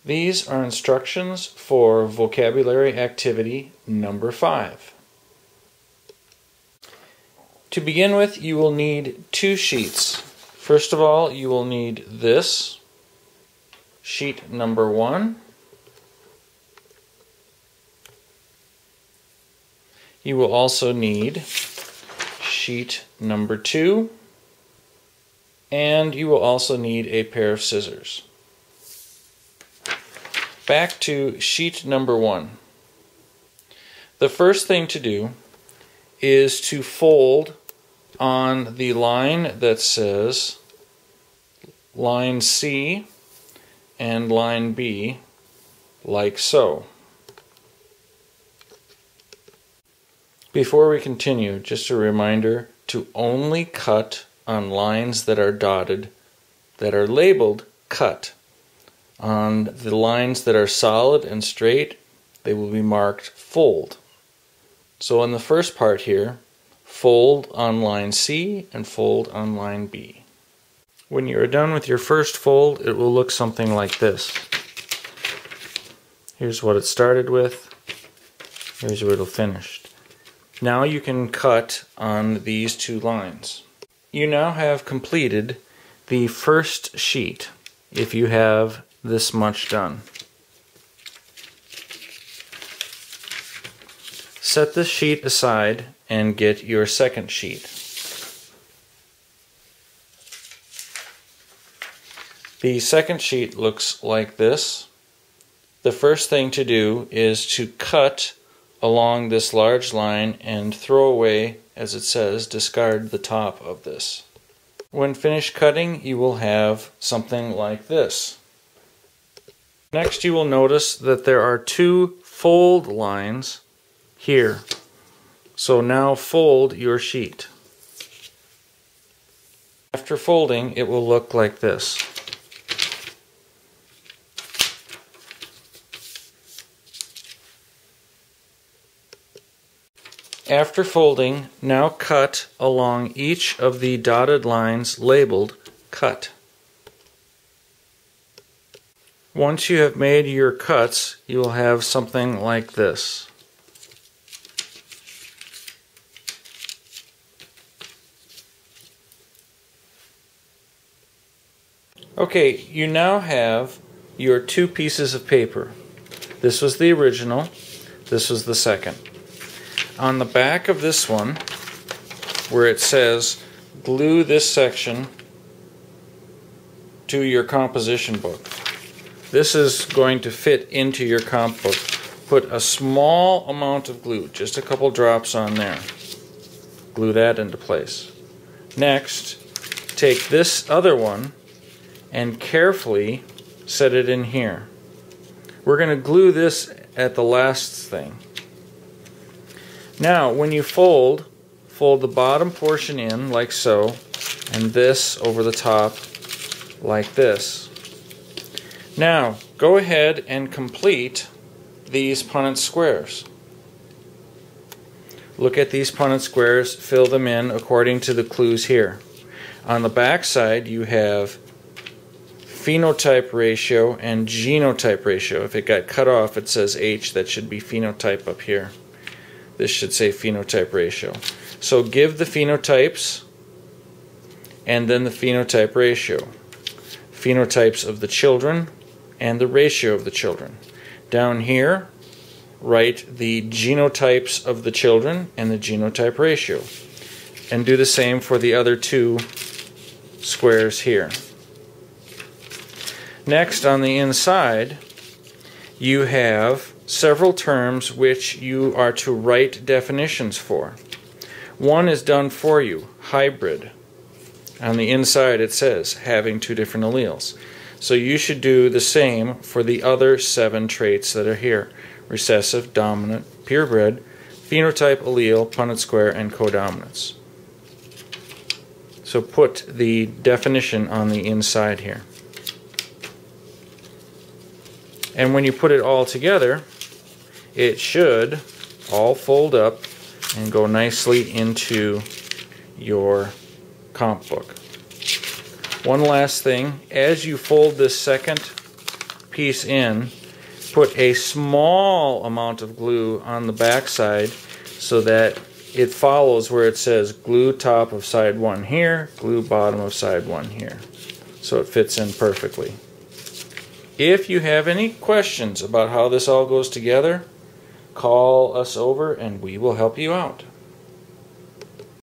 These are instructions for vocabulary activity number 5. To begin with, you will need 2 sheets. First of all, you will need this, sheet number 1. You will also need sheet number 2, and you will also need a pair of scissors. Back to sheet number 1. The first thing to do is to fold on the line that says line C and line B, like so. Before we continue, just a reminder to only cut on lines that are dotted, that are labeled cut. On the lines that are solid and straight, they will be marked fold. So in the first part here, fold on line C and fold on line B. When you are done with your first fold, it will look something like this. Here's what it started with. Here's where it'll finish. Now you can cut on these 2 lines. You now have completed the first sheet if you have this much done. Set this sheet aside and get your second sheet. The second sheet looks like this. The first thing to do is to cut along this large line and throw away, as it says, discard the top of this. When finished cutting, you will have something like this. Next, you will notice that there are 2 fold lines here. So now fold your sheet. After folding, it will look like this. After folding, now cut along each of the dotted lines labeled cut. Once you have made your cuts, you will have something like this. Okay, you now have your 2 pieces of paper. This was the original, this was the second. On the back of this one, where it says glue this section to your composition book, this is going to fit into your comp book. Put a small amount of glue, just a couple drops on there. Glue that into place. Next, take this other one and carefully set it in here. We're going to glue this at the last thing. Now, when you fold the bottom portion in like so, and this over the top like this. Now, go ahead and complete these Punnett squares. Look at these Punnett squares, fill them in according to the clues here. On the back side, you have phenotype ratio and genotype ratio. If it got cut off, it says H, that should be phenotype up here. This should say phenotype ratio. So give the phenotypes and then the phenotype ratio. Phenotypes of the children and the ratio of the children. Down here, write the genotypes of the children and the genotype ratio. And do the same for the other 2 squares here. Next, on the inside, you have several terms which you are to write definitions for. One is done for you, hybrid. On the inside it says having 2 different alleles. So you should do the same for the other 7 traits that are here. Recessive, dominant, purebred, phenotype, allele, Punnett square, and codominance. So put the definition on the inside here. And when you put it all together, it should all fold up and go nicely into your comp book. One last thing, as you fold this second piece in, put a small amount of glue on the back side so that it follows where it says glue top of side 1 here, glue bottom of side 1 here. So it fits in perfectly. If you have any questions about how this all goes together, call us over and we will help you out.